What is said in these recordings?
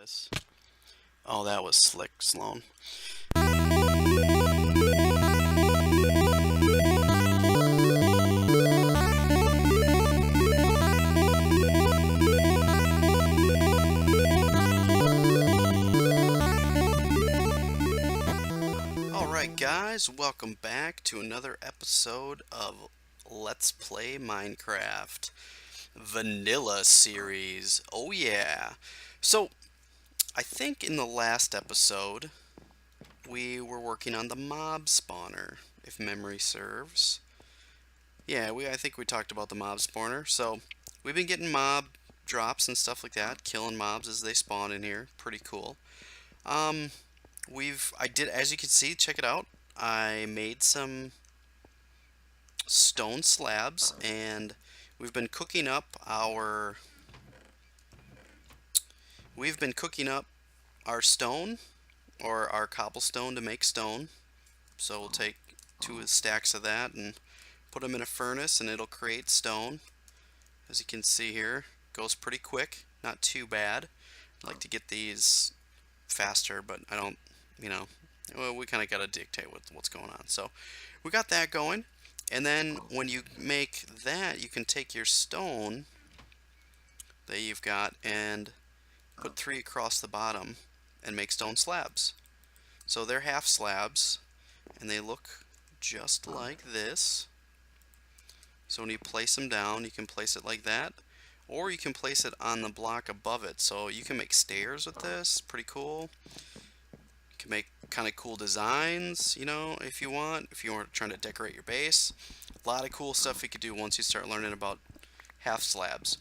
this. Oh, that was slick, Sloan. Alright guys, welcome back to another episode of Let's Play Minecraft Vanilla series. Oh yeah. So, I think in the last episode, we were working on the mob spawner, if memory serves. Yeah, I think we talked about the mob spawner. So, we've been getting mob drops and stuff like that, killing mobs as they spawn in here. Pretty cool. Um, I did, as you can see, check it out. I made some stone slabs, and we've been cooking up our stone, or our cobblestone to make stone. So we'll take 2 stacks of that and put them in a furnace, and it'll create stone. As you can see here, goes pretty quick, not too bad. I like to get these faster, but I don't, well, we kind of got to dictate what's going on. So we got that going, and then when you make that, you can take your stone that you've got and put 3 across the bottom and make stone slabs. So they're half slabs, and they look just like this. So when you place them down, you can place it like that, or you can place it on the block above it. So you can make stairs with this, pretty cool. You can make kind of cool designs, if you want. If you are trying to decorate your base, a lot of cool stuff you could do once you start learning about half slabs.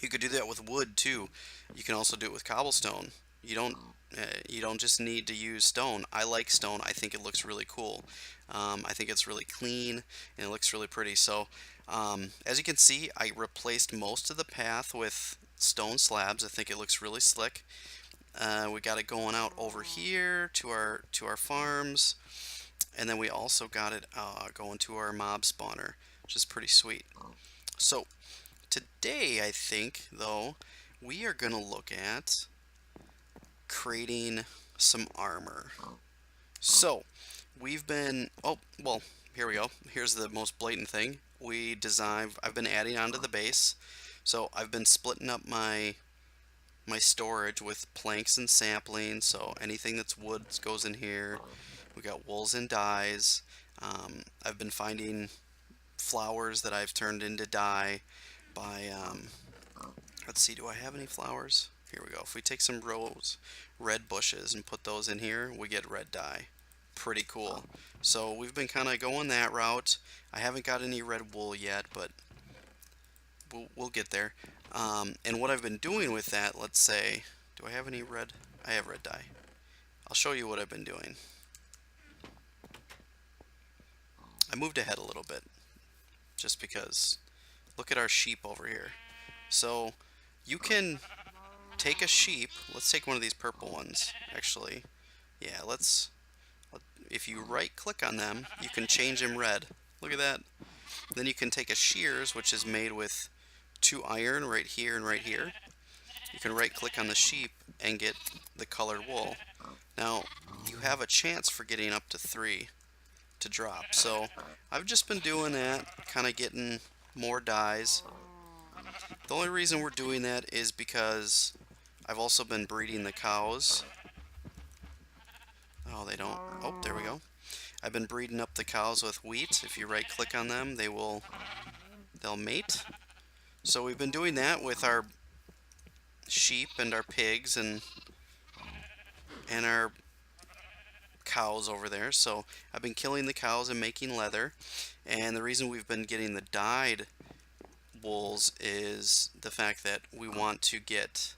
You could do that with wood too. You can also do it with cobblestone. You don't just need to use stone. I like stone. I think it looks really cool. I think it's really clean and it looks really pretty. So as you can see, I replaced most of the path with stone slabs. I think it looks really slick. We got it going out over here to our farms, and then we also got it going to our mob spawner, which is pretty sweet. So today, I think, though, we are going to look at creating some armor. So, well, here we go. Here's the most blatant thing. I've been adding onto the base. So, I've been splitting up my storage with planks and saplings. So, anything that's wood goes in here. We got wools and dyes. I've been finding flowers that I've turned into dye by, let's see, do I have any flowers? Here we go. If we take some red bushes and put those in here, we get red dye. Pretty cool. So we've been kind of going that route. I haven't got any red wool yet, but we'll get there. And what I've been doing with that, let's say, do I have any red? I have red dye. I'll show you what I've been doing. I moved ahead a little bit, just because. Look at our sheep over here. So you can take a sheep. Let's take one of these purple ones, actually. Yeah, if you right click on them, you can change them red. Look at that. Then you can take a shears, which is made with 2 iron right here and right here. You can right click on the sheep and get the colored wool. Now you have a chance for getting up to 3 to drop. So I've just been doing that, kind of getting more dyes. The only reason we're doing that is because I've also been breeding the cows. Oh, they don't. Oh, there we go. I've been breeding up the cows with wheat. If you right click on them, they'll mate. So we've been doing that with our sheep and our pigs and our cows over there. So I've been killing the cows and making leather, and the reason we've been getting the dyed wools is the fact that we want to get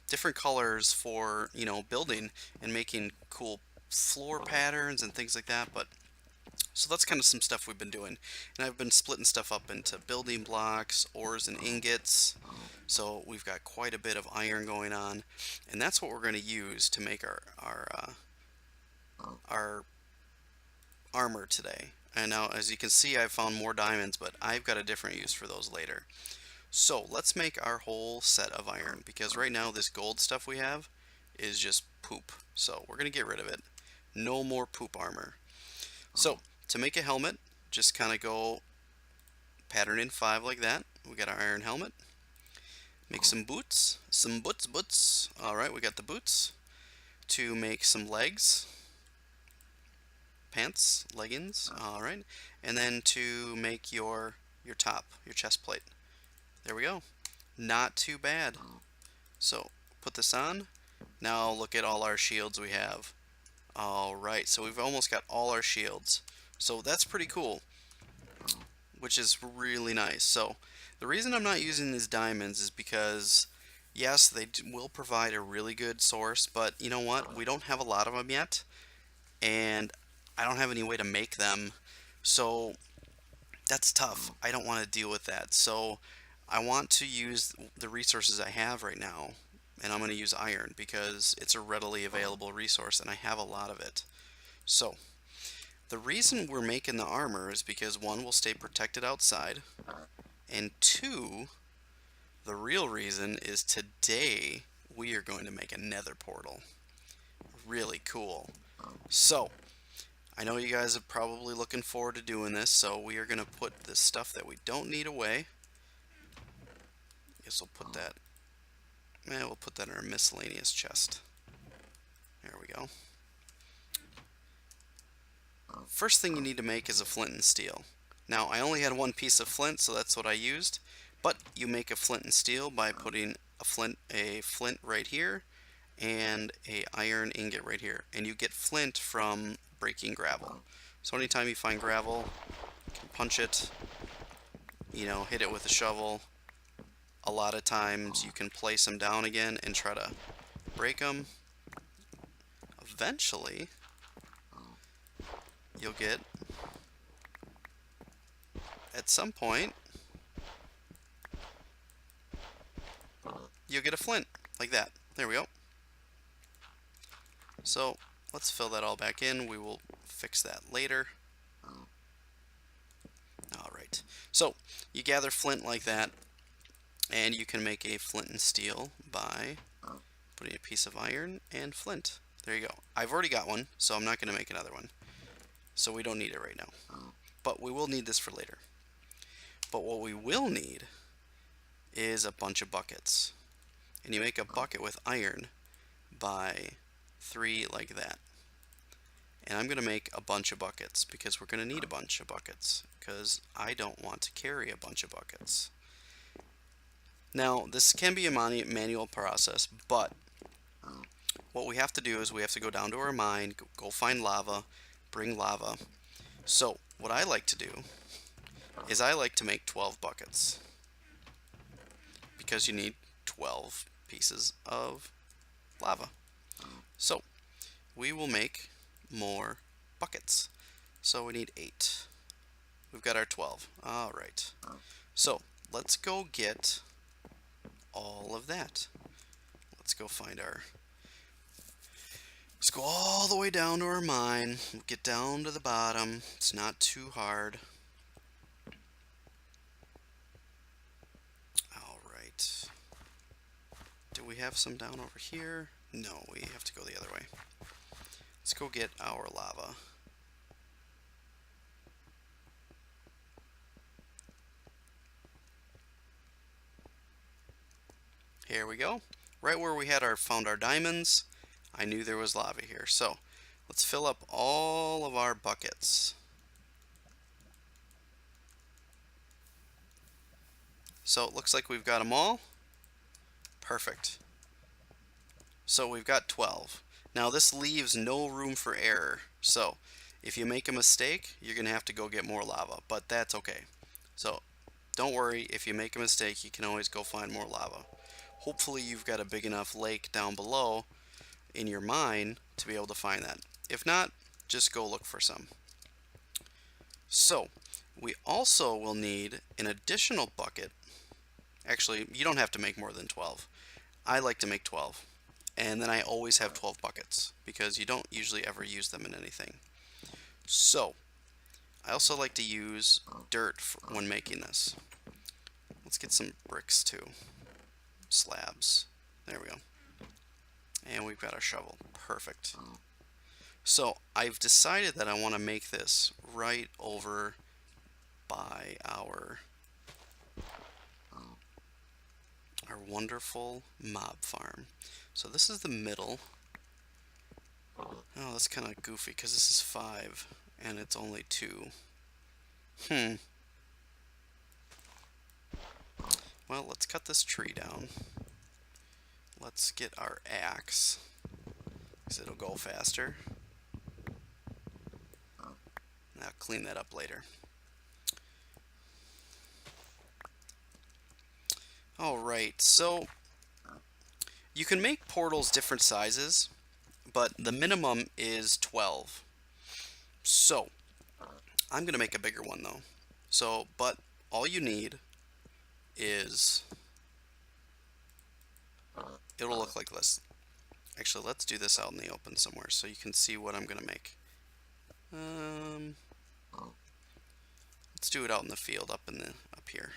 different colors for building and making cool floor patterns and things like that. But so that's kind of some stuff we've been doing, and I've been splitting stuff up into building blocks, ores, and ingots. So we've got quite a bit of iron going on, and that's what we're going to use to make our armor today. And now, as you can see, I've found more diamonds, but I've got a different use for those later. So let's make our whole set of iron, because right now this gold stuff we have is just poop. So we're going to get rid of it. No more poop armor. So to make a helmet, just kind of go pattern in 5 like that. We got our iron helmet. Make some boots. Some boots. Alright, we got the boots. To make some legs. Pants, leggings. Alright. And then to make your top, your chest plate. There we go. Not too bad. So put this on. Now look at all our shields we have. Alright, so we've almost got all our shields. So that's pretty cool, which is really nice. So the reason I'm not using these diamonds is because, yes, they will provide a really good source, but you know what? We don't have a lot of them yet, and I don't have any way to make them. So that's tough. I don't want to deal with that. So I want to use the resources I have right now, and I'm going to use iron because it's a readily available resource and I have a lot of it. So the reason we're making the armor is because 1, we'll stay protected outside, and 2, the real reason is today we are going to make a nether portal. Really cool. So I know you guys are probably looking forward to doing this, so we are going to put this stuff that we don't need away. Guess we'll put that, we'll put that in our miscellaneous chest. There we go. First thing you need to make is a flint and steel. Now, I only had 1 piece of flint, so that's what I used, but you make a flint and steel by putting a flint right here and a iron ingot right here, and you get flint from breaking gravel. So anytime you find gravel, you can punch it, you know, hit it with a shovel. A lot of times you can place them down again and try to break them. Eventually you'll get, at some point, you'll get a flint like that. There we go. So let's fill that all back in. We will fix that later. Alright, so you gather flint like that, and you can make a flint and steel by putting a piece of iron and flint. There you go. I've already got one, so I'm not going to make another one. So we don't need it right now. But we will need this for later. But what we will need is a bunch of buckets. And you make a bucket with iron by 3 like that. And I'm going to make a bunch of buckets because we're going to need a bunch of buckets because I don't want to carry a bunch of buckets. Now, this can be a manual process, but what we have to do is we have to go down to our mine, go find lava, bring lava. So, what I like to do is I like to make 12 buckets because you need 12 pieces of lava. So, we will make more buckets. So we need 8. We've got our 12. Alright. So, let's go get all of that. Let's go find our... Let's go all the way down to our mine. We'll get down to the bottom. It's not too hard. Alright. Do we have some down over here? No, we have to go the other way. Let's go get our lava. Here we go. Right where we had found our diamonds, I knew there was lava here. So let's fill up all of our buckets. So it looks like we've got them all. Perfect. So we've got 12. Now this leaves no room for error. So if you make a mistake, you're going to have to go get more lava, but that's okay. So don't worry, if you make a mistake, you can always go find more lava. Hopefully you've got a big enough lake down below in your mine to be able to find that. If not, just go look for some. So we also will need an additional bucket. Actually, you don't have to make more than 12. I like to make 12. And then I always have 12 buckets because you don't usually ever use them in anything. So I also like to use dirt when making this. Let's get some bricks too. Slabs. There we go. And we've got our shovel. Perfect. So I've decided that I want to make this right over by our wonderful mob farm. So this is the middle. Oh, that's kind of goofy because this is 5 and it's only 2. Well, let's cut this tree down. Let's get our axe because it'll go faster. I'll clean that up later. Alright, so you can make portals different sizes, but the minimum is 12. So I'm going to make a bigger one though. So, but all you need is, it'll look like this. Actually, let's do this out in the open somewhere so you can see what I'm going to make. Let's do it out in the field up here.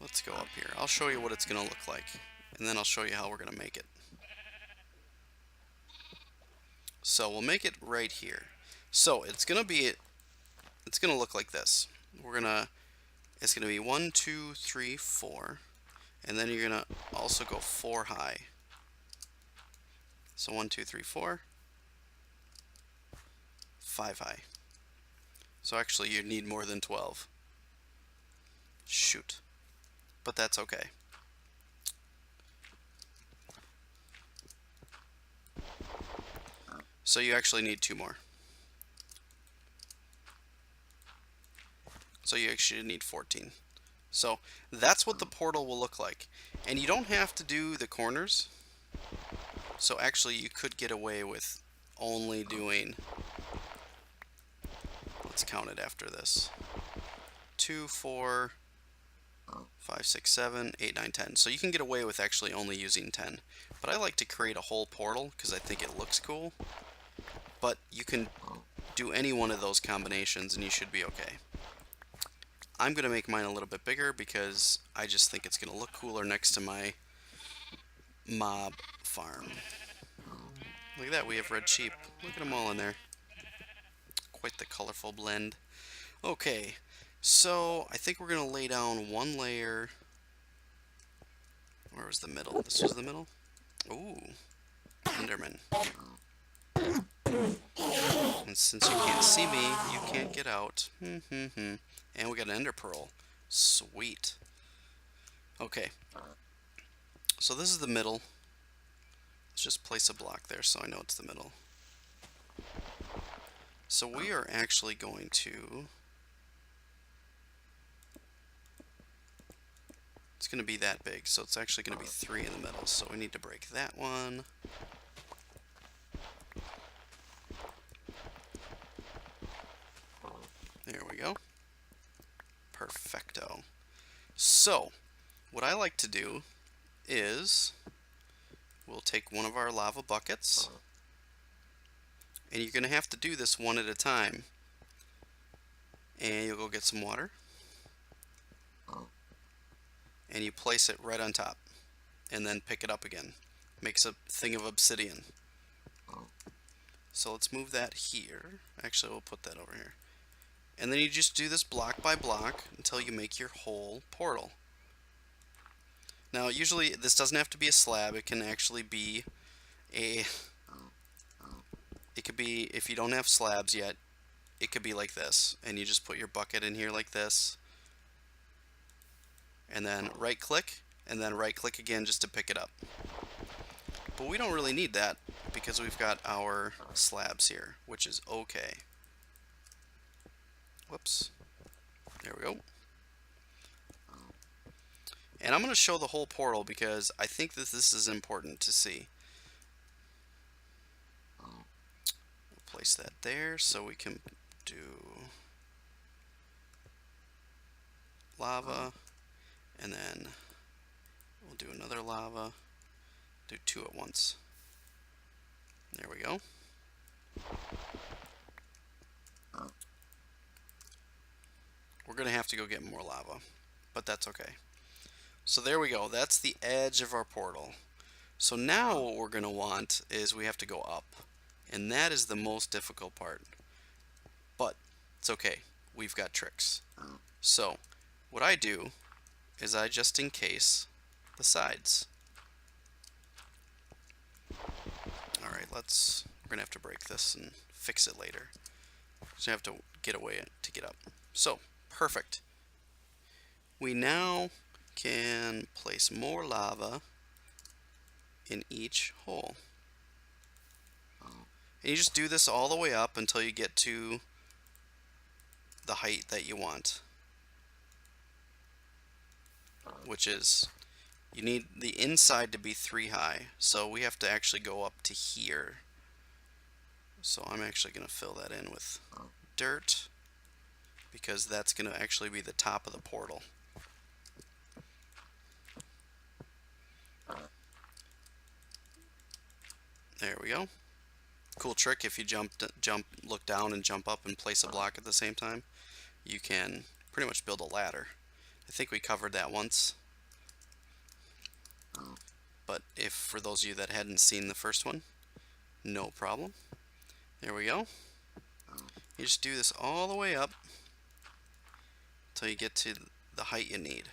Let's go up here. I'll show you what it's going to look like, and then I'll show you how we're going to make it. So we'll make it right here. So it's going to look like this. It's going to be 1, 2, 3, 4, and then you're going to also go 4 high. So 1, 2, 3, 4, 5 high. So actually you need more than 12. Shoot. But that's okay. So you actually need 2 more. So you actually need 14. So that's what the portal will look like. And you don't have to do the corners. So actually you could get away with only doing, let's count it after this, 2, 4, 5, 6, 7, 8, 9, 10. So you can get away with actually only using 10. But I like to create a whole portal because I think it looks cool. But you can do any one of those combinations and you should be okay. I'm going to make mine a little bit bigger because I just think it's going to look cooler next to my mob farm. Look at that, we have red sheep. Look at them all in there. Quite the colorful blend. Okay, so I think we're going to lay down one layer. Where was the middle? This was the middle? Ooh, Enderman. And since you can't see me, you can't get out. And we got an ender pearl. Sweet. Okay. So this is the middle. Let's just place a block there so I know it's the middle. So we are actually going to... It's going to be that big, so it's actually going to be 3 in the middle. So we need to break that one. There we go. Perfecto. So, what I like to do is we'll take one of our lava buckets, and you're going to have to do this one at a time. And you'll go get some water, and you place it right on top, and then pick it up again. Makes a thing of obsidian. So let's move that here. Actually, we'll put that over here. And then you just do this block by block until you make your whole portal. Now, usually this doesn't have to be a slab. It can actually be a... It could be, if you don't have slabs yet, it could be like this. And you just put your bucket in here like this. And then right click, and then right click again just to pick it up. But we don't really need that because we've got our slabs here, which is okay. Whoops. There we go. And I'm going to show the whole portal because I think that this is important to see. We'll place that there so we can do lava, and then we'll do another lava. Do 2 at once. There we go. We're going to have to go get more lava, but that's okay. So there we go. That's the edge of our portal. So now what we're going to want is we have to go up. And that is the most difficult part. But it's okay. We've got tricks. So what I do is I just encase the sides. Alright, we're going to have to break this and fix it later. So I have to get away to get up. So, perfect. We now can place more lava in each hole. And you just do this all the way up until you get to the height that you want. Which is, you need the inside to be 3 high. So we have to actually go up to here. So I'm actually going to fill that in with dirt, because that's going to actually be the top of the portal. There we go. Cool trick, if you look down and jump up and place a block at the same time, you can pretty much build a ladder. I think we covered that once. But if for those of you that hadn't seen the first one, no problem. There we go. You just do this all the way up until you get to the height you need.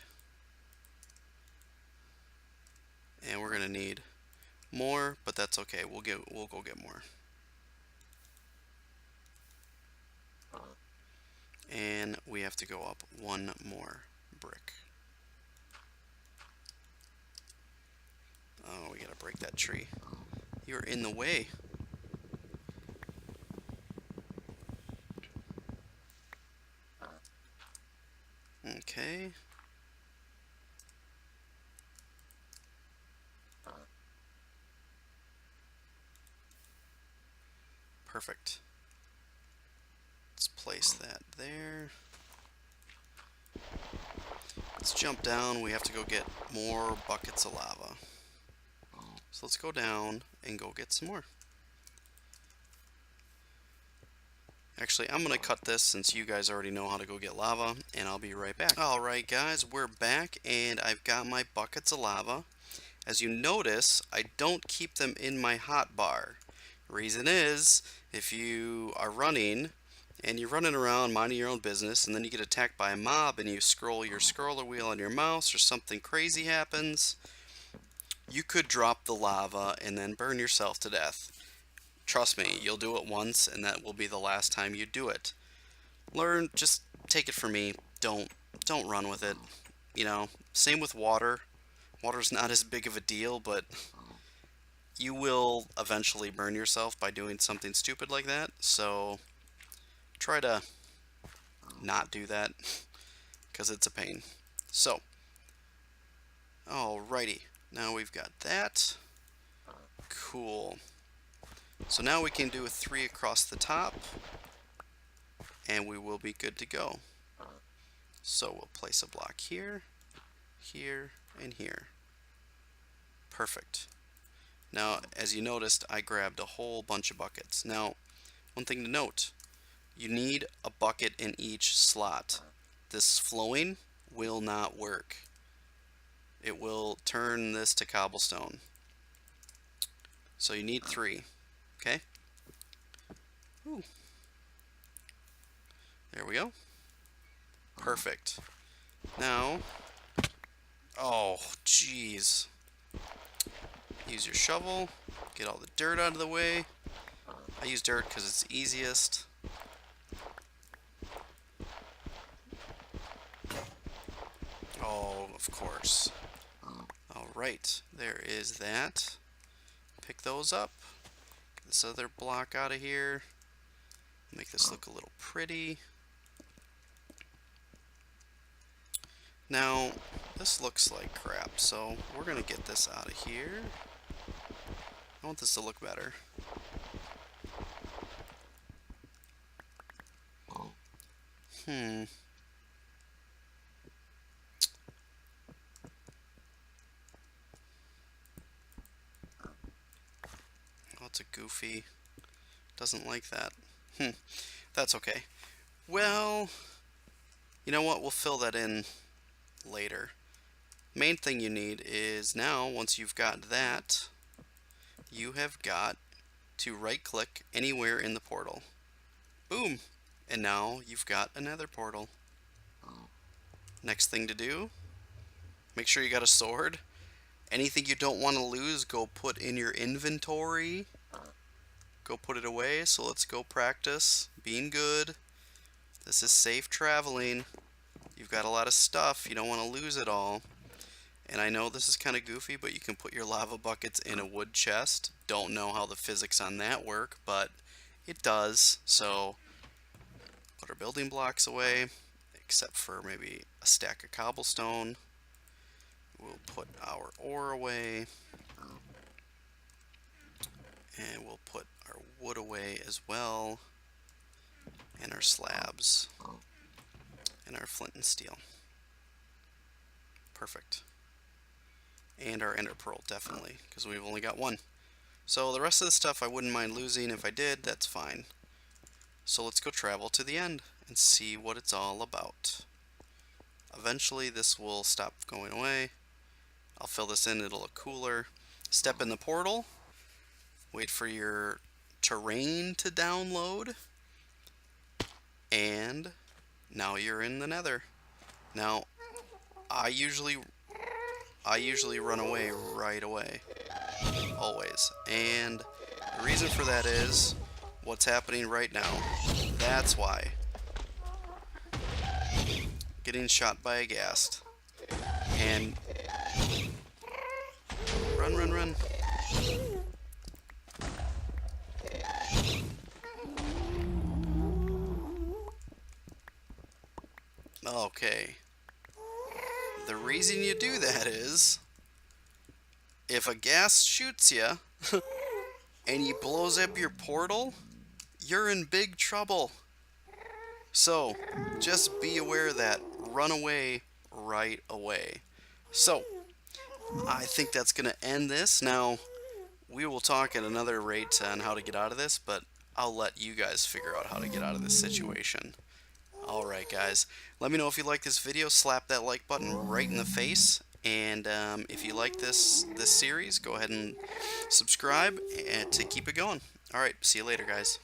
And we're gonna need more, but that's okay. We'll go get more. And we have to go up 1 more brick. Oh, we gotta break that tree. You're in the way. Okay. Perfect. Let's place that there. Let's jump down. We have to go get more buckets of lava. So let's go down and go get some more. Actually, I'm going to cut this since you guys already know how to go get lava, and I'll be right back. Alright guys, we're back, and I've got my buckets of lava. As you notice, I don't keep them in my hotbar. Reason is, if you are running, and you're running around minding your own business, and then you get attacked by a mob, and you scroll your scroller wheel on your mouse, or something crazy happens, you could drop the lava and then burn yourself to death. Trust me, you'll do it once, and that will be the last time you do it. Just take it from me. Don't run with it. You know, same with water. Water's not as big of a deal, but you will eventually burn yourself by doing something stupid like that. So try to not do that, because it's a pain. So, alrighty. Now we've got that. Cool. So now we can do a 3 across the top, and we will be good to go. So we'll place a block here, here, and here. Perfect. Now, as you noticed, I grabbed a whole bunch of buckets. Now, one thing to note, you need a bucket in each slot. This flowing will not work. It will turn this to cobblestone. So you need 3. Okay? Ooh. There we go. Perfect. Now, oh, jeez. Use your shovel. Get all the dirt out of the way. I use dirt because it's easiest. Oh, of course. Alright, there is that. Pick those up. Get this other block out of here. Make this look a little pretty. Now, this looks like crap, so we're going to get this out of here. I want this to look better. Oh, it's a goofy. Doesn't like that. That's okay. Well, You know what? We'll fill that in later. Main thing you need is now, once you've got that, you have got to right click anywhere in the portal. Boom! And now you've got another portal. Next thing to do, make sure you got a sword. Anything you don't want to lose, go put in your inventory. Go put it away. So let's go practice being good. This is safe traveling. You've got a lot of stuff. You don't want to lose it all. And I know this is kind of goofy, but you can put your lava buckets in a wood chest. Don't know how the physics on that work, but it does. So put our building blocks away, except for maybe a stack of cobblestone. We'll put our ore away. And we'll put our wood away as well. And our slabs. And our flint and steel. Perfect. And our ender pearl, definitely, because we've only got one. So the rest of the stuff I wouldn't mind losing. If I did, that's fine. So let's go travel to the end and see what it's all about. Eventually this will stop going away. I'll fill this in, it'll look cooler. Step in the portal. Wait for your terrain to download. And now you're in the Nether. Now, I usually run away right away. Always. And the reason for that is what's happening right now. That's why. Getting shot by a ghast. And run, run, run. Okay. The reason you do that is if a ghast shoots you and he blows up your portal, you're in big trouble. So, just be aware of that. Run away right away. So, I think that's going to end this. Now, we will talk at another rate on how to get out of this, but I'll let you guys figure out how to get out of this situation. Alright guys, let me know if you like this video. Slap that like button right in the face. And if you like this series, go ahead and subscribe to keep it going. Alright, see you later guys.